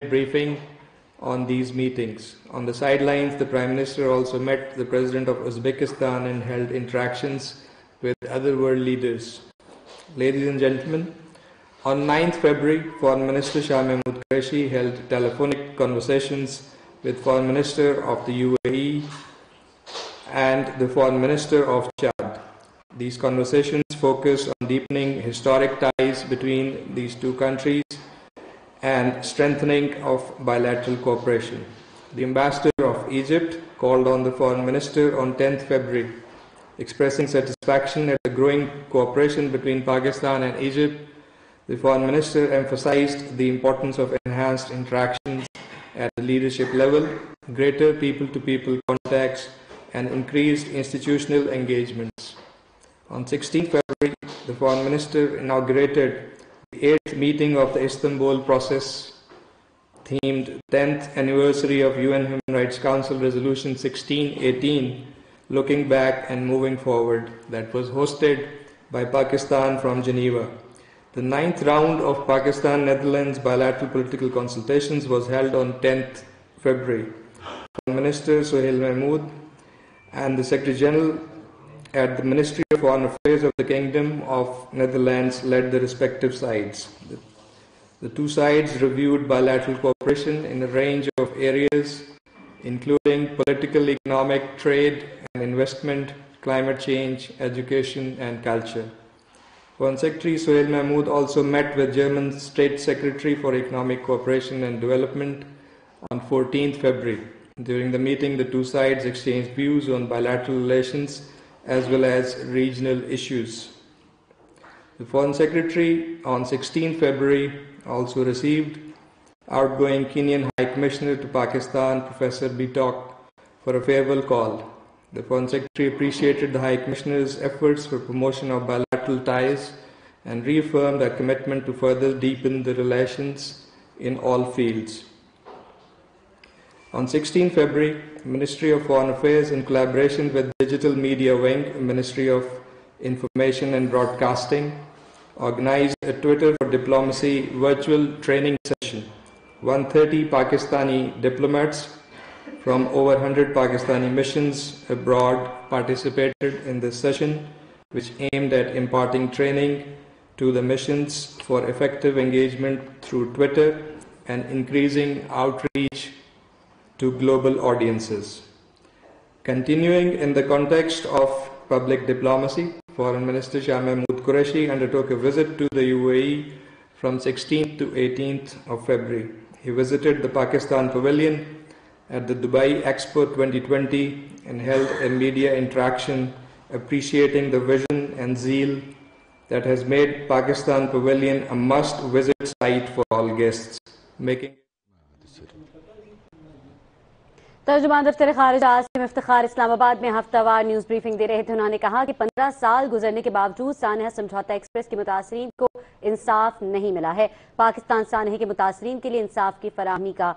briefing on these meetings. On the sidelines, the Prime Minister also met the President of Uzbekistan and held interactions with other world leaders. Ladies and gentlemen, on 9th February, Foreign Minister Shah Mahmood Qureshi held telephonic conversations with Foreign Minister of the UAE and the Foreign Minister of Chad. These conversations focused on deepening historic ties between these two countries and strengthening of bilateral cooperation. The Ambassador of Egypt called on the Foreign Minister on 10th February, expressing satisfaction at the growing cooperation between Pakistan and Egypt. The Foreign Minister emphasized the importance of enhanced interactions at the leadership level, greater people-to-people contacts, and increased institutional engagements. On 16th February, the Foreign Minister inaugurated the 8th meeting of the Istanbul process themed 10th anniversary of UN Human Rights Council Resolution 1618, Looking Back and Moving Forward, that was hosted by Pakistan from Geneva. The 9th round of Pakistan-Netherlands bilateral political consultations was held on 10th February. Foreign Minister Suhail Mahmood and the Secretary General at the Ministry of Foreign Affairs of the Kingdom of Netherlands led the respective sides. The two sides reviewed bilateral cooperation in a range of areas, including political, economic, trade and investment, climate change, education and culture. Foreign Secretary Suhail Mahmood also met with German State Secretary for Economic Cooperation and Development on 14th February. During the meeting, the two sides exchanged views on bilateral relations as well as regional issues. The Foreign Secretary on 16th February also received outgoing Kenyan High Commissioner to Pakistan, Professor Bitok, for a farewell call. The Foreign Secretary appreciated the High Commissioner's efforts for promotion of bilateral ties and reaffirmed their commitment to further deepen the relations in all fields. On 16 February, Ministry of Foreign Affairs, in collaboration with Digital Media Wing, Ministry of Information and Broadcasting, organized a Twitter for Diplomacy virtual training session. 130 Pakistani diplomats from over 100 Pakistani missions abroad participated in this session, which aimed at imparting training to the missions for effective engagement through Twitter and increasing outreach to global audiences. Continuing in the context of public diplomacy, Foreign Minister Shah Mahmood Qureshi undertook a visit to the UAE from 16th to 18th of February. He visited the Pakistan Pavilion at the Dubai Expo 2020 and held a media interaction appreciating the vision and zeal that has made Pakistan Pavilion a must-visit site for all guests, making तर्जुमान दफ्तर खारजा आसिम इफ्तखार इस्लामाबाद में हफ्तावार news briefing दे रहे थे। उन्होंने कहा कि 15 साल गुजरने के बावजूद सानहा समझौता एक्सप्रेस के मुतासरीन को इंसाफ नहीं मिला है। पाकिस्तान सानहे के मुतासरीन के लिए इंसाफ की फराहमी का